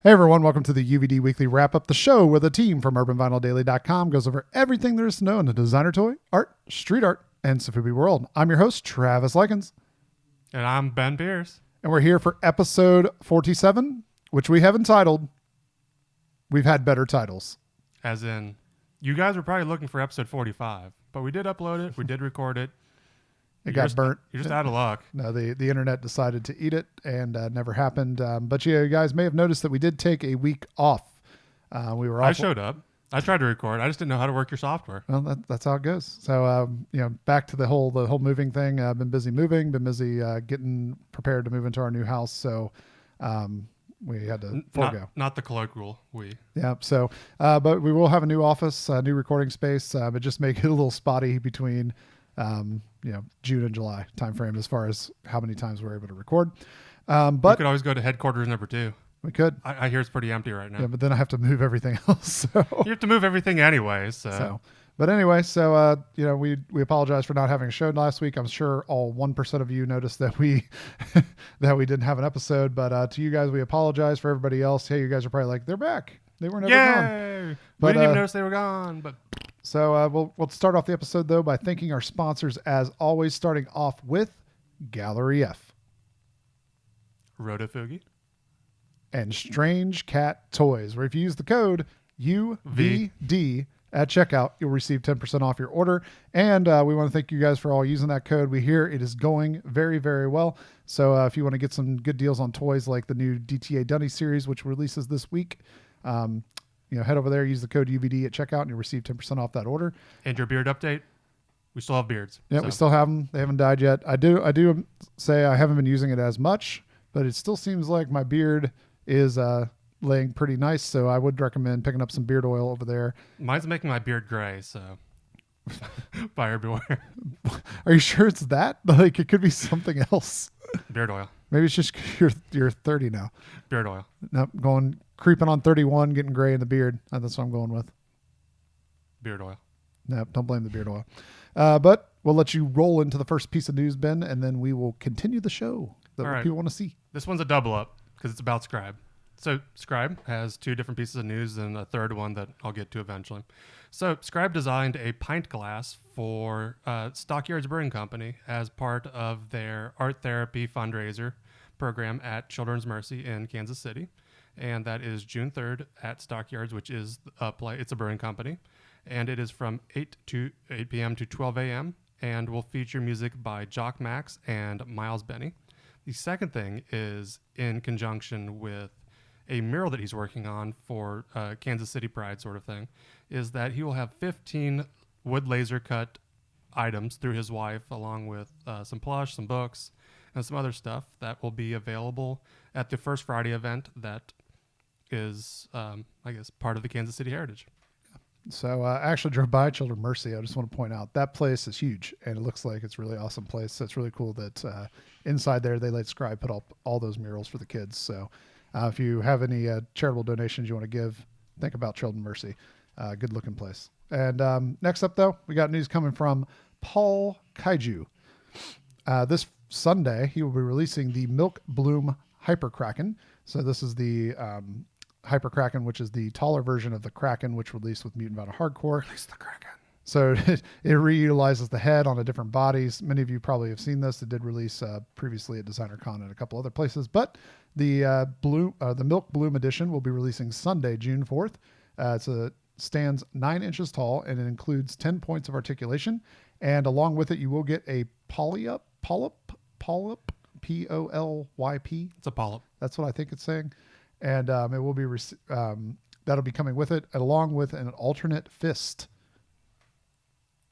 Hey everyone, welcome to the UVD Weekly Wrap-Up, the show where the team from UrbanVinylDaily.com goes over everything there is to know in the designer toy, art, street art, and Sofubi world. I'm your host, Travis Likens. And I'm Ben Pierce. And we're here for episode 47, which we have entitled, We've Had Better Titles. As in, you guys were probably looking for episode 45, but we did upload it, we did record it. It got burnt. You're just out of luck. No, the internet decided to eat it and never happened. But you guys may have noticed that we did take a week off. We were off. I showed up. I tried to record. I just didn't know how to work your software. Well, that's how it goes. So, back to the whole moving thing. I've been busy moving, been busy getting prepared to move into our new house. So, we had to forego. Not the colloquial we. Yeah. So, but we will have a new office, a new recording space. But just make it a little spotty between, June and July timeframe as far as how many times we're able to record. But we could always go to headquarters number 2. We could. I hear it's pretty empty right now. Yeah, but then I have to move everything else. So. You have to move everything anyway. But anyway, we apologize for not having a show last week. I'm sure all 1% of you noticed that we didn't have an episode. But to you guys, we apologize. For everybody else, hey, you guys are probably like, they're back. They were never gone. But, we didn't even notice they were gone. But so we'll start off the episode though by thanking our sponsors as always. Starting off with Gallery F, Rotofugi, and Strange Cat Toys, where if you use the code UVD at checkout, you'll receive 10% off your order. And we want to thank you guys for all using that code. We hear it is going very, very well. So if you want to get some good deals on toys like the new DTA Dunny series, which releases this week, head over there, use the code UVD at checkout, and you'll receive 10% off that order. And your beard update, we still have beards. Yeah, we still have them. They haven't died yet. I do say I haven't been using it as much, but it still seems like my beard is laying pretty nice, so I would recommend picking up some beard oil over there. Mine's making my beard gray, so buyer beware. Are you sure it's that? Like, it could be something else. Beard oil. Maybe it's just you're 30 now. Beard oil. Nope, creeping on 31, getting gray in the beard. That's what I'm going with. Beard oil. Nope, don't blame the beard oil. But we'll let you roll into the first piece of news, Ben, and then we will continue the show that people want to see. This one's a double up because it's about Scribe. So Scribe has 2 different pieces of news and a third one that I'll get to eventually. So Scribe designed a pint glass for Stockyards Brewing Company as part of their art therapy fundraiser program at Children's Mercy in Kansas City. And that is June 3rd at Stockyards, which is it's a brewing company. And it is from 8 p.m. to 12 a.m. and will feature music by Jock Max and Miles Benny. The second thing is in conjunction with a mural that he's working on for Kansas City Pride sort of thing, is that he will have 15 wood laser cut items through his wife, along with some plush, some books, and some other stuff that will be available at the First Friday event that is, part of the Kansas City Heritage. So I actually drove by Children's Mercy. I just want to point out that place is huge, and it looks like it's a really awesome place. So it's really cool that inside there they let Scribe put up all those murals for the kids. So if you have any charitable donations you want to give, think about Children's Mercy. Good looking place. And next up, though, we got news coming from Paul Kaiju. This Sunday, he will be releasing the Milk Bloom Hyper Kracken. So this is the Hyper Kracken, which is the taller version of the Kracken, which released with Mutant Vinyl Hardcore. Release the Kracken. So it reutilizes the head on a different bodies. Many of you probably have seen this. It did release previously at Designer Con and a couple other places. But the Milk Bloom edition will be releasing Sunday, June 4th. It stands 9 inches tall, and it includes 10 points of articulation. And along with it, you will get a polyp, P-O-L-Y-P. It's a polyp. That's what I think it's saying. And it will be that'll be coming with it, along with an alternate fist.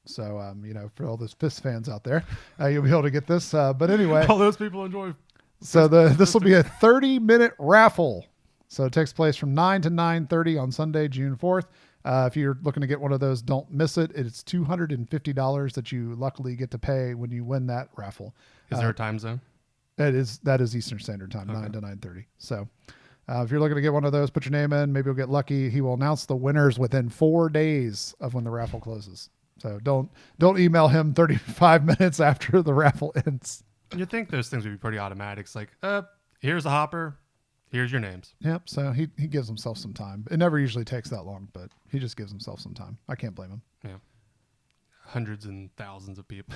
So, for all those fist fans out there, you'll be able to get this. But anyway, all those people enjoy. So this will be a 30-minute raffle. So it takes place from 9 to 9:30 on Sunday, June 4th. If you're looking to get one of those, don't miss it. It's $250 that you luckily get to pay when you win that raffle. Is there a time zone? That is Eastern Standard Time, okay. 9 to 9:30. So if you're looking to get one of those, put your name in. Maybe you'll get lucky. He will announce the winners within 4 days of when the raffle closes. So don't email him 35 minutes after the raffle ends. You'd think those things would be pretty automatic. It's like, here's a hopper. Here's your names. Yep. So he gives himself some time. It never usually takes that long, but he just gives himself some time. I can't blame him. Yeah. Hundreds and thousands of people.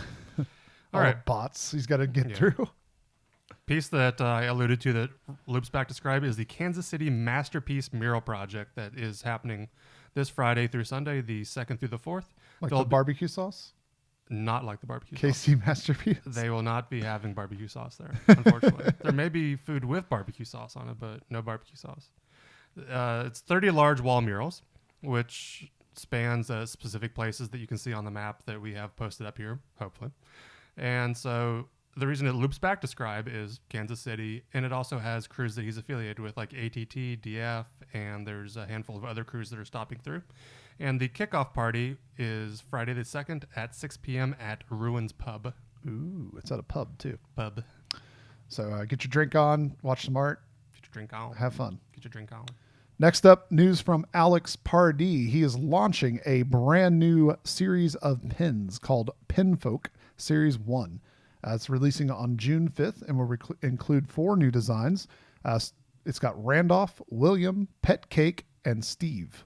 All right. Bots he's got to get through. Piece that I alluded to that loops back to Scribe is the Kansas City Masterpiece Mural Project that is happening this Friday through Sunday, the 2nd through the 4th. Like the barbecue sauce? Not like the barbecue KC sauce. Masterpiece? They will not be having barbecue sauce there, unfortunately. There may be food with barbecue sauce on it, but no barbecue sauce. It's 30 large wall murals, which spans specific places that you can see on the map that we have posted up here, hopefully. And so the reason it loops back to Scribe is Kansas City, and it also has crews that he's affiliated with, like ATT, DF, and there's a handful of other crews that are stopping through. And the kickoff party is Friday the 2nd at 6 p.m. at Ruins Pub. Ooh, it's at a pub, too. Pub. So get your drink on, watch some art. Get your drink on. Have fun. Get your drink on. Next up, news from Alex Pardee. He is launching a brand new series of pins called Pinfolk Series 1. It's releasing on June 5th and will include 4 new designs. It's got Randolph, William, Pet Cake, and Steve.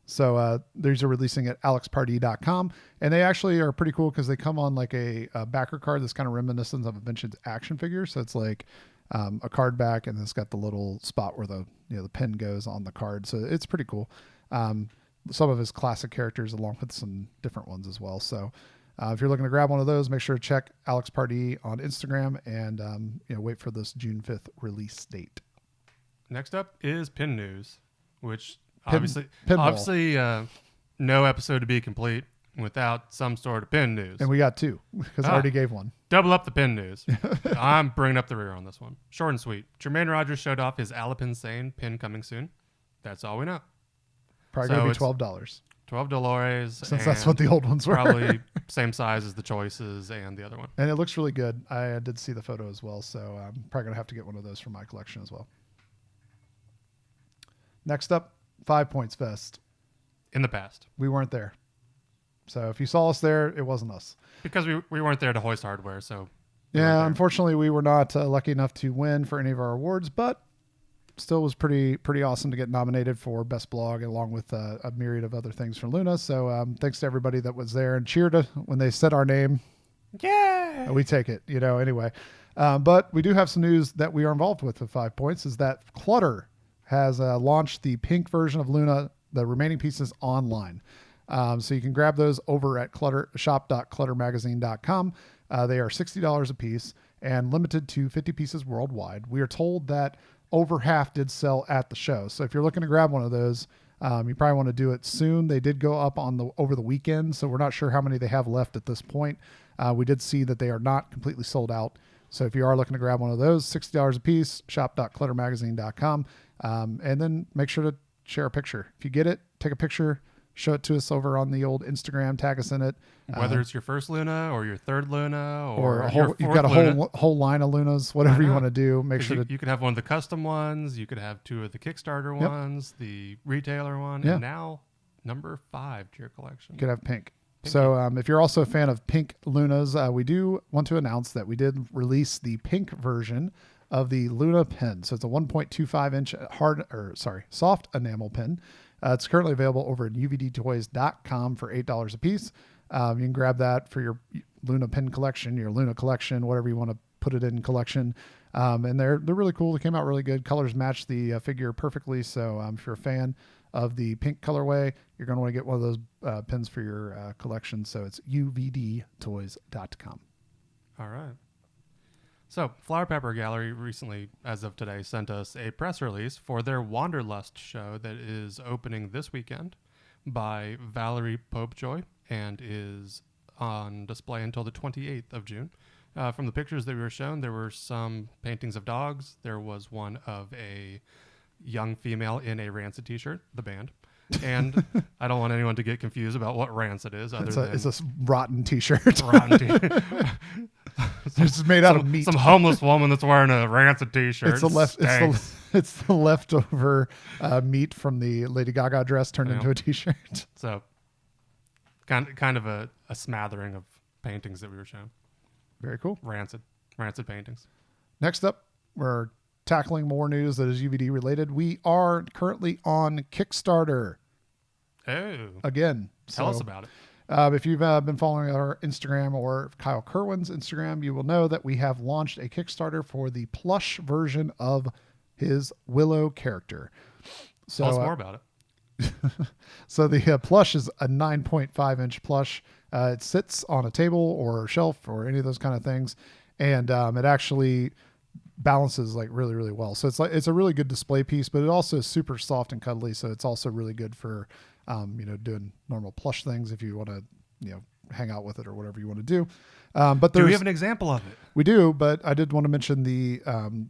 So these are releasing at alexpardee.com. And they actually are pretty cool because they come on like a backer card that's kind of reminiscent of a vintage action figure. So it's like a card back, and it's got the little spot where the pin goes on the card. So it's pretty cool. Some of his classic characters along with some different ones as well. So if you're looking to grab one of those, make sure to check Alex Pardee on Instagram and wait for this June 5th release date. Next up is pin news, which Pinball. obviously no episode to be complete without some sort of pin news. And we got 2 because I already gave one. Double up the pin news. I'm bringing up the rear on this one. Short and sweet. Jermaine Rogers showed off his Alapin Sane pin coming soon. That's all we know. Probably going to be $12. $12. Since that's what the old ones were. Probably same size as the Choices and the other one. And it looks really good. I did see the photo as well, so I'm probably going to have to get one of those for my collection as well. Next up, 5 Points Fest. In the past. We weren't there. So if you saw us there, it wasn't us. Because we weren't there to hoist hardware, so... Yeah, unfortunately, we were not lucky enough to win for any of our awards, but still was pretty awesome to get nominated for Best Blog along with a myriad of other things from Luna. So thanks to everybody that was there and cheered when they said our name. Yeah! We take it, anyway. But we do have some news that we are involved with 5 Points, is that Clutter has launched the pink version of Luna, the remaining pieces online. So you can grab those over at shop.cluttermagazine.com. They are $60 a piece and limited to 50 pieces worldwide. We are told that over half did sell at the show. So if you're looking to grab one of those, you probably want to do it soon. They did go up over the weekend, so we're not sure how many they have left at this point. We did see that they are not completely sold out. So if you are looking to grab one of those, $60 a piece, shop.cluttermagazine.com. And then make sure to share a picture. If you get it, take a picture, show it to us over on the old Instagram, tag us in it. Whether it's your first Luna or your third Luna or your you've got a whole line of Lunas, whatever you want to do. Make sure you could have one of the custom ones. You could have 2 of the Kickstarter ones, the retailer one, and now number 5 to your collection. You could have pink. So if you're also a fan of pink Lunas, we do want to announce that we did release the pink version of the Luna pen. So it's a 1.25 inch soft enamel pen. It's currently available over at UVDtoys.com for $8 a piece. You can grab that for your Luna pen collection, your Luna collection, whatever you want to put it in collection. And they're really cool. They came out really good. Colors match the figure perfectly. So if you're a fan of the pink colorway, you're going to want to get one of those pins for your collection. So it's UVDtoys.com. All right. So, Flower Pepper Gallery recently, as of today, sent us a press release for their Wanderlust show that is opening this weekend by Valerie Popejoy and is on display until the 28th of June. From the pictures that we were shown, there were some paintings of dogs. There was one of a young female in a Rancid t-shirt, the band. And I don't want anyone to get confused about what Rancid is. It's a rotten t-shirt. Rotten t-shirt. It's made out of meat. Some homeless woman that's wearing a Rancid t-shirt. It's the leftover meat from the Lady Gaga dress turned into a t-shirt. So kind of a smattering of paintings that we were shown. Very cool. Rancid paintings. Next up, we're tackling more news that is UVD related. We are currently on Kickstarter. Oh. Again. Tell us about it. If you've been following our Instagram or Kyle Kirwan's Instagram, you will know that we have launched a Kickstarter for the plush version of his Willo character. So, tell us more about it. So the plush is a 9.5 inch plush. It sits on a table or a shelf or any of those kind of things. And it actually balances like really, really well. So it's a really good display piece, but it also is super soft and cuddly. So it's also really good for, doing normal plush things if you want to, hang out with it or whatever you want to do. But do we have an example of it? We do, but I did want to mention the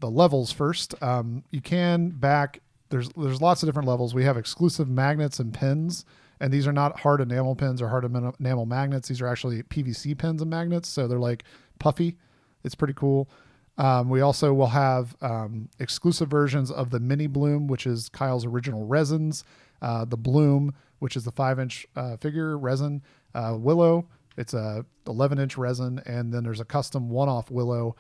levels first. You can back, there's lots of different levels. We have exclusive magnets and pins, and these are not hard enamel pins or hard enamel magnets. These are actually PVC pins and magnets. So they're like puffy. It's pretty cool. We also will have exclusive versions of the Mini Bloom, which is Kyle's original resins. The Bloom, which is the 5-inch figure resin. Willo, it's a 11-inch resin. And then there's a custom one-off Willo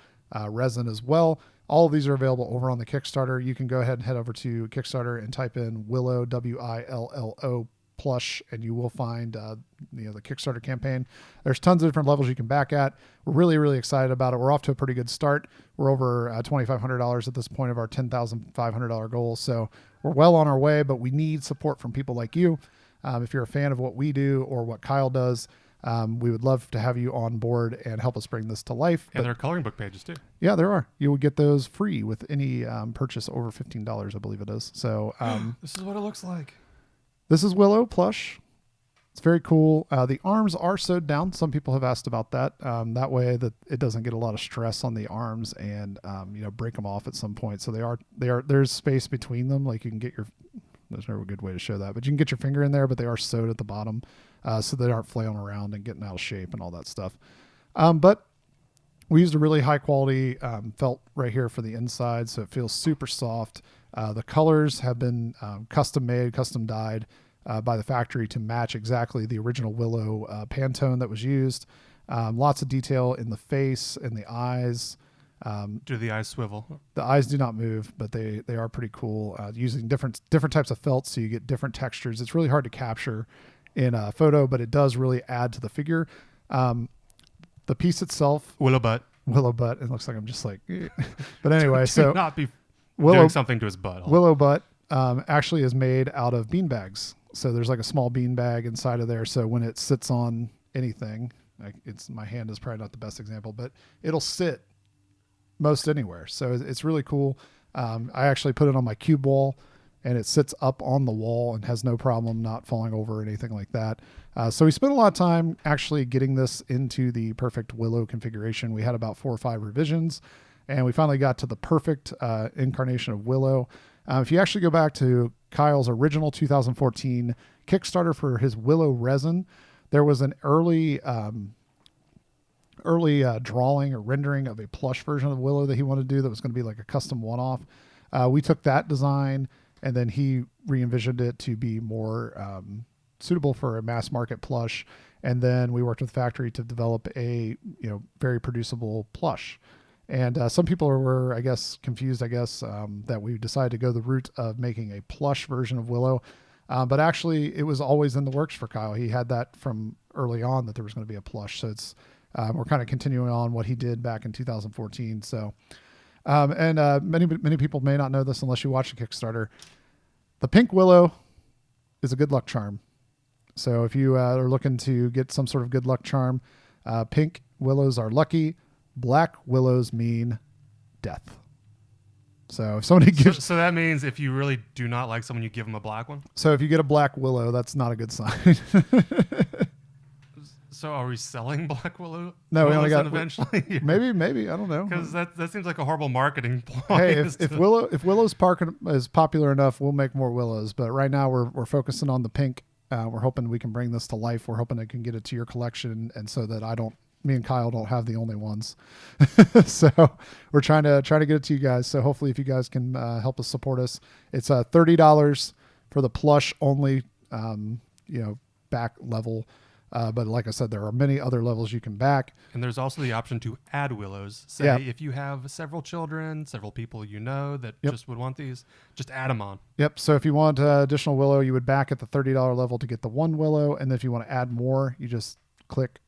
resin as well. All of these are available over on the Kickstarter. You can go ahead and head over to Kickstarter and type in Willo, WILLO plush, and you will find the Kickstarter campaign. There's tons of different levels you can back at. We're really, really excited about it. We're off to a pretty good start. We're over $2,500 at this point of our $10,500 goal. So we're well on our way, but we need support from people like you. If you're a fan of what we do or what Kyle does, we would love to have you on board and help us bring this to life. And there are coloring book pages too. Yeah, there are. You will get those free with any purchase over $15, I believe it is. So this is what it looks like. This is Willo plush. It's very cool. The arms are sewed down. Some people have asked about that. That way that it doesn't get a lot of stress on the arms and break them off at some point. So there's space between them. Like you can get there's no good way to show that, but you can get your finger in there, but they are sewed at the bottom. So they aren't flailing around and getting out of shape and all that stuff. But we used a really high quality felt right here for the inside. So it feels super soft. The colors have been custom made, custom dyed by the factory to match exactly the original Willo Pantone that was used. Lots of detail in the face and the eyes. Do the eyes swivel? The eyes do not move, but they are pretty cool. Using different types of felt, so you get different textures. It's really hard to capture in a photo, but it does really add to the figure. The piece itself, Willow butt. It looks like I'm just like, but anyway, so not be Willow, doing something to his butt. Willow butt actually is made out of bean bags. So there's like a small bean bag inside of there. So when it sits on anything, my hand is probably not the best example, but it'll sit most anywhere. So it's really cool. I actually put it on my cube wall and it sits up on the wall and has no problem not falling over or anything like that. So we spent a lot of time actually getting this into the perfect Willo configuration. We had about 4 or 5 revisions and we finally got to the perfect incarnation of Willo. If you actually go back to Kyle's original 2014 Kickstarter for his Willo resin, there was an early drawing or rendering of a plush version of Willo that he wanted to do that was going to be like a custom one-off. We took that design and then he re-envisioned it to be more suitable for a mass market plush. And then we worked with the factory to develop a very producible plush. And some people were, I guess, confused, that we decided to go the route of making a plush version of Willo. But actually, it was always in the works for Kyle. He had that from early on that there was going to be a plush. So it's we're kind of continuing on what he did back in 2014. So, many people may not know this unless you watch the Kickstarter. The pink Willo is a good luck charm. So if you are looking to get some sort of good luck charm, pink Willows are lucky. Black Willows mean death. So if somebody gives... So that means if you really do not like someone, you give them a black one? So if you get a black Willow, that's not a good sign. So are we selling black Willow? No, we only got... Eventually? Maybe. I don't know. Because that seems like a horrible marketing ploy. Hey, if Willow's Park is popular enough, we'll make more Willows. But right now we're focusing on the pink. We're hoping we can bring this to life. We're hoping I can get it to your collection and so that me and Kyle don't have the only ones. So we're trying to get it to you guys. So hopefully if you guys can help us support us, it's $30 for the plush only, back level. But like I said, there are many other levels you can back. And there's also the option to add willows. Say Yeah. if you have several children, several people you know that Yep. just would want these, just add them on. Yep. So if you want additional Willow, you would back at the $30 level to get the one Willow. And then if you want to add more, you just click,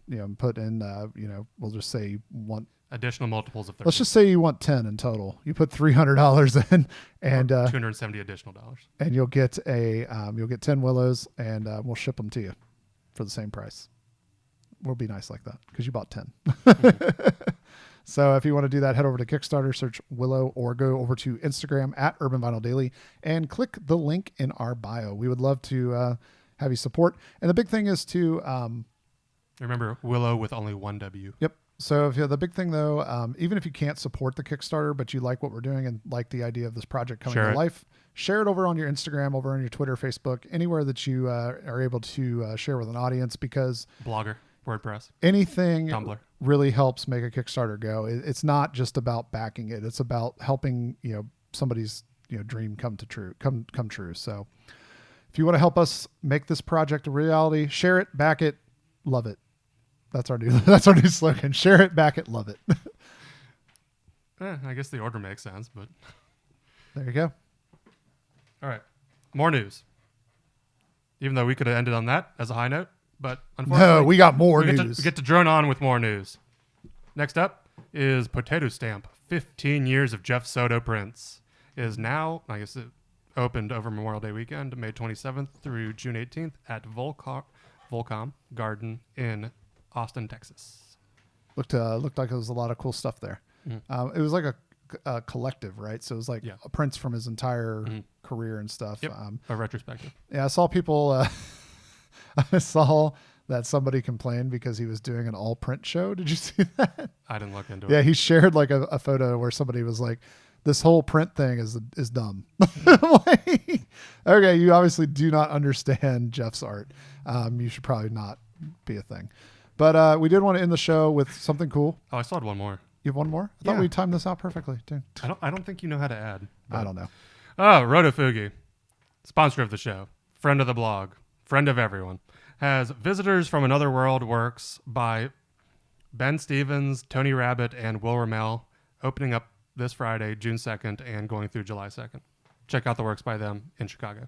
and put in, we'll just say you want Additional multiples of 30. Let's just say you want 10 in total. You put $300 in, and Or $270 additional dollars. And you'll get 10 Willows, and we'll ship them to you for the same price. We'll be nice like that because you bought 10. So if you want to do that, head over to Kickstarter, search Willow, or go over to Instagram at Urban Vinyl Daily and click the link in our bio. We would love to have you support. And the big thing is to remember Willow with only one W. Yep. So the big thing though, even if you can't support the Kickstarter, but you like what we're doing and like the idea of this project coming to life, share it over on your Instagram, over on your Twitter, Facebook, anywhere that you are able to share with an audience, because Blogger, WordPress, anything Tumblr really helps make a Kickstarter go. It's not just about backing it. It's about helping, somebody's, dream come true. So if you want to help us make this project a reality, share it, back it, love it. That's our new slogan. Share it, back it, love it. I guess the order makes sense, but There you go. All right. More news. Even though we could have ended on that as a high note, but unfortunately, No, we got more we news. get to drone on with more news. Next up is Potatostamp. 15 years of Jeff Soto prints is now, I guess it opened over Memorial Day weekend, May 27th through June 18th at Volcom Garden in Austin, Texas. Looked like it was a lot of cool stuff there. Mm-hmm. It was like a collective, right? So it was like prints from his entire career and stuff. Yep. A retrospective. Yeah, I saw people. I saw that somebody complained because he was doing an all print show. Did you see that? I didn't look into it. Yeah, he shared like a photo where somebody was like, "This whole print thing is dumb." Like, okay, you obviously do not understand Jeff's art. You should probably not be a thing. But we did want to end the show with something cool. Oh, I still had one more. You have one more? I thought we timed this out perfectly. Dude. I don't think you know how to add. I don't know. Oh, Rotofugi, sponsor of the show, friend of the blog, friend of everyone, has Visitors from Another World works by Ben Stevens, Tony Rabbit, and Will Ramel, opening up this Friday, June 2nd, and going through July 2nd. Check out the works by them in Chicago.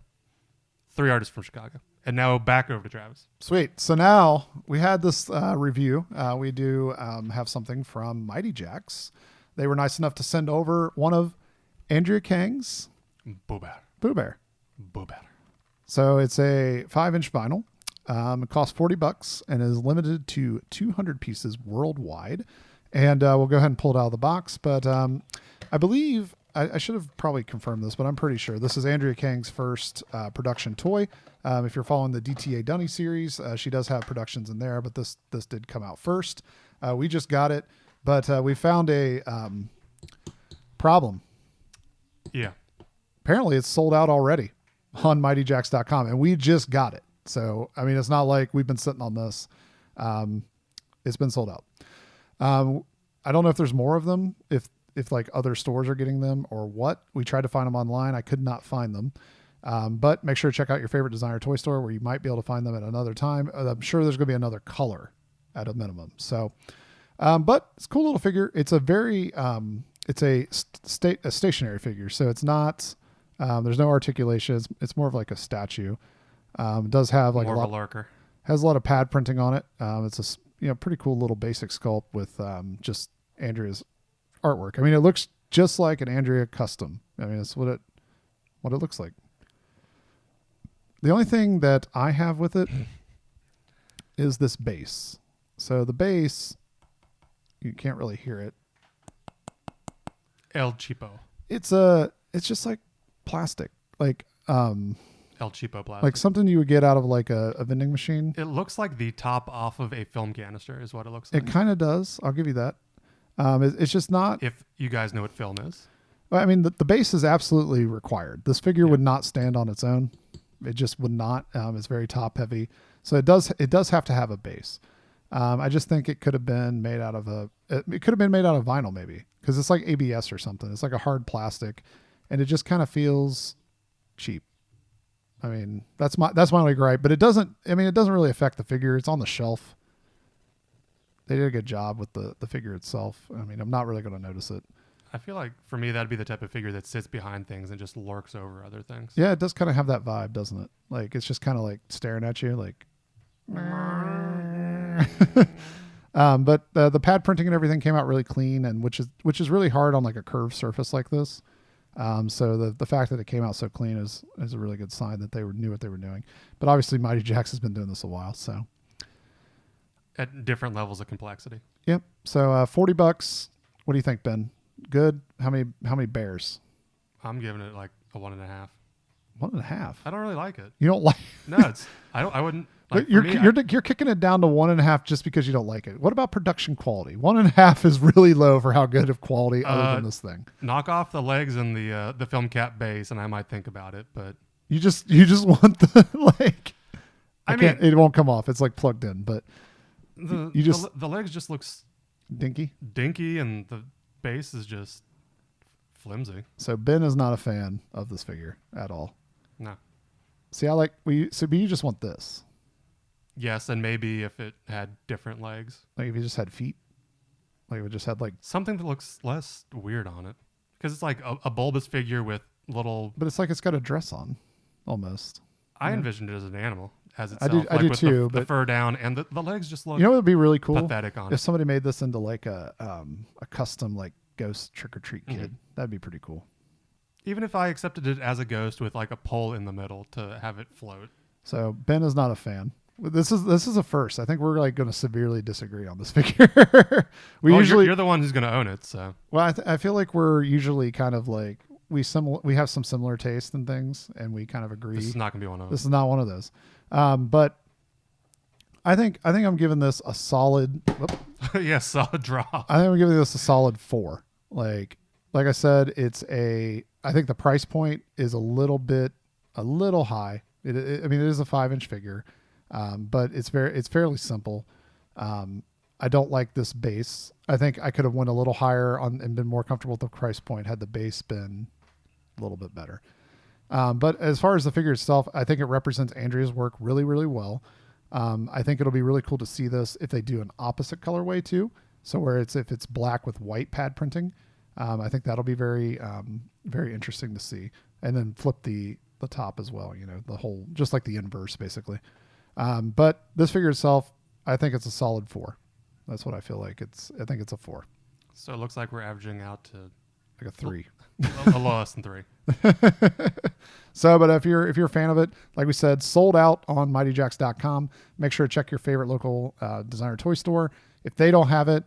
3 artists from Chicago. And now back over to Travis. Sweet. So now we had this review. We do have something from Mighty Jacks. They were nice enough to send over one of Andrea Kang's Boo Bear. So it's a 5-inch vinyl. It costs $40 and is limited to 200 pieces worldwide. And we'll go ahead and pull it out of the box. But I believe, I should have probably confirmed this, but I'm pretty sure this is Andrea Kang's first production toy. If you're following the DTA Dunny series, she does have productions in there, but this did come out first. We just got it, but we found a problem. Yeah. Apparently it's sold out already on mightyjacks.com, and we just got it. So, I mean, it's not like we've been sitting on this. It's been sold out. I don't know if there's more of them, if like other stores are getting them or what. We tried to find them online. I could not find them. But make sure to check out your favorite designer toy store where you might be able to find them at another time. I'm sure there's going to be another color at a minimum. So, but it's a cool little figure. It's a very, it's a stationary figure. So it's not, there's no articulation. It's more of like a statue. It does have like more of a lurker. Has a lot of pad printing on it. It's a pretty cool little basic sculpt with just Andrea's artwork. I mean, it looks just like an Andrea custom. I mean, it's what it looks like. The only thing that I have with it is this base. So the base, you can't really hear it. El Cheapo. It's just like plastic, like El Cheapo plastic. like something you would get out of like a vending machine. It looks like the top off of a film canister is what it looks like. It kind of does. I'll give you that. It's just not. If you guys know what film is. I mean, the base is absolutely required. This figure would not stand on its own. It just would not. It's very top heavy. So it does have to have a base. I just think it could have been made out of vinyl maybe, because it's like ABS or something. It's like a hard plastic, and it just kind of feels cheap. I mean, that's my only gripe, but it doesn't really affect the figure. It's on the shelf. They did a good job with the figure itself. I mean, I'm not really going to notice it. I feel like for me, that'd be the type of figure that sits behind things and just lurks over other things. Yeah, it does kind of have that vibe, doesn't it? Like, it's just kind of like staring at you, like. But the pad printing and everything came out really clean, and which is really hard on like a curved surface like this. So the fact that it came out so clean is a really good sign that they knew what they were doing. But obviously, Mighty Jaxx has been doing this a while, so. At different levels of complexity. Yep. So $40. What do you think, Ben? Good. How many bears? I'm giving it like a 1.5. 1.5. I don't really like it. You don't like? No, I wouldn't. Like, you're kicking it down to 1.5 just because you don't like it. What about production quality? 1.5 is really low for how good of quality other than this thing. Knock off the legs and the film cap base, and I might think about it. But you just want the like. I mean, it won't come off. It's like plugged in, but the legs just looks dinky, and the base is just flimsy. So Ben is not a fan of this figure at all. No. See, but you just want this. Yes, and maybe if it had different legs. Like if you just had feet. Like if it just had like something that looks less weird on it. Because it's like a bulbous figure with little. But it's like it's got a dress on, almost. I envisioned it as an animal. As itself. I do too. The fur down and the legs just look. You know what would be really cool? Pathetic on if somebody made this into like a custom like ghost trick or treat kid. That'd be pretty cool. Even if I accepted it as a ghost with like a pole in the middle to have it float. So Ben is not a fan. This is a first. I think we're like going to severely disagree on this figure. You're the one who's going to own it. So well, I feel like we're usually kind of like we have some similar taste in things, and we kind of agree. This is not going to be one of those. This is not one of those. But I think I'm giving this a solid. Yeah, solid drop. I think I'm giving this a solid 4. Like I said, I think the price point is a little high. It is a 5-inch figure, but it's fairly simple. I don't like this base. I think I could have went a little higher and been more comfortable with the price point had the base been a little bit better. But as far as the figure itself, I think it represents Andrea's work really, really well. I think it'll be really cool to see this if they do an opposite colorway too. So if it's black with white pad printing, I think that'll be very, very interesting to see. And then flip the top as well, the whole, just like the inverse basically. But this figure itself, I think it's a solid 4. That's what I feel like. I think it's a 4. So it looks like we're averaging out to like a 3. A less than 3. So, but if you're a fan of it, like we said, sold out on mightyjaxx.com. Make sure to check your favorite local designer toy store. If they don't have it,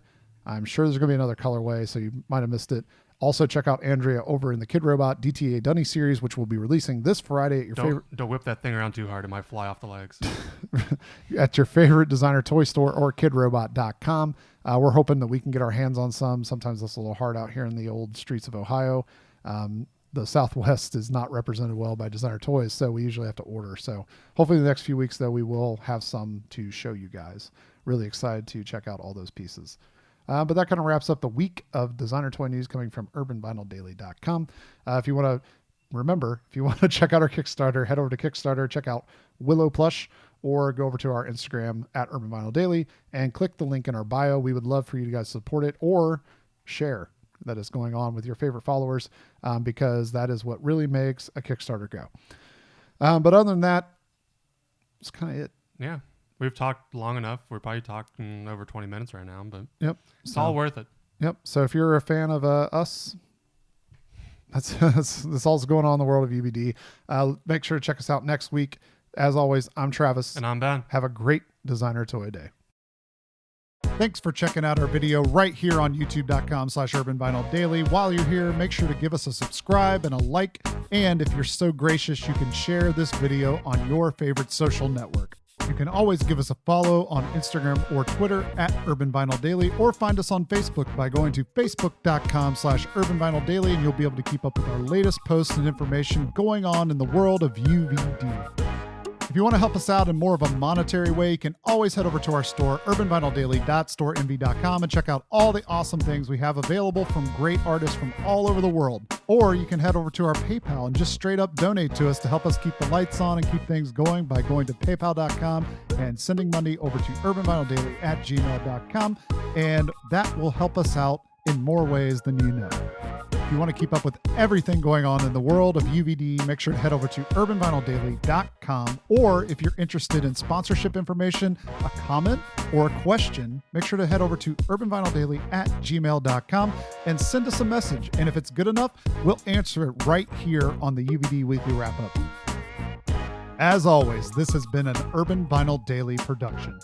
I'm sure there's going to be another colorway, so you might have missed it. Also, check out Andrea over in the Kid Robot DTA Dunny series, which will be releasing this Friday at your favorite. Don't whip that thing around too hard; it might fly off the legs. At your favorite designer toy store or kidrobot.com. We're hoping that we can get our hands on some. Sometimes that's a little hard out here in the old streets of Ohio. The Southwest is not represented well by designer toys, so we usually have to order. So hopefully in the next few weeks, though, we will have some to show you guys. Really excited to check out all those pieces. But that kind of wraps up the week of designer toy news coming from urbanvinyldaily.com. If you want to check out our Kickstarter, head over to Kickstarter, check out Willo Plush, or go over to our Instagram at Urban Vinyl Daily and click the link in our bio. We would love for you guys to support it or share that is going on with your favorite followers, because that is what really makes a Kickstarter go. But other than that, that's kind of it. Yeah. We've talked long enough. We're probably talking over 20 minutes right now, but yep, it's all worth it. Yep. So if you're a fan of us, that's all's going on in the world of UVD. Make sure to check us out next week. As always, I'm Travis. And I'm Ben. Have a great designer toy day. Thanks for checking out our video right here on youtube.com/urbanvinyldaily. While you're here, make sure to give us a subscribe and a like. And if you're so gracious, you can share this video on your favorite social network. You can always give us a follow on Instagram or Twitter at Urban Vinyl Daily, or find us on Facebook by going to facebook.com/Urban Vinyl Daily, and you'll be able to keep up with our latest posts and information going on in the world of UVD. If you want to help us out in more of a monetary way, you can always head over to our store, urbanvinyldaily.storeenvy.com, and check out all the awesome things we have available from great artists from all over the world. Or you can head over to our PayPal and just straight up donate to us to help us keep the lights on and keep things going by going to paypal.com and sending money over to urbanvinyldaily@gmail.com. And that will help us out in more ways than you know. If you want to keep up with everything going on in the world of UVD, make sure to head over to urbanvinyldaily.com. Or if you're interested in sponsorship information, a comment, or a question, make sure to head over to urbanvinyldaily@gmail.com and send us a message. And if it's good enough, we'll answer it right here on the UVD Weekly Wrap-Up. As always, this has been an Urban Vinyl Daily production.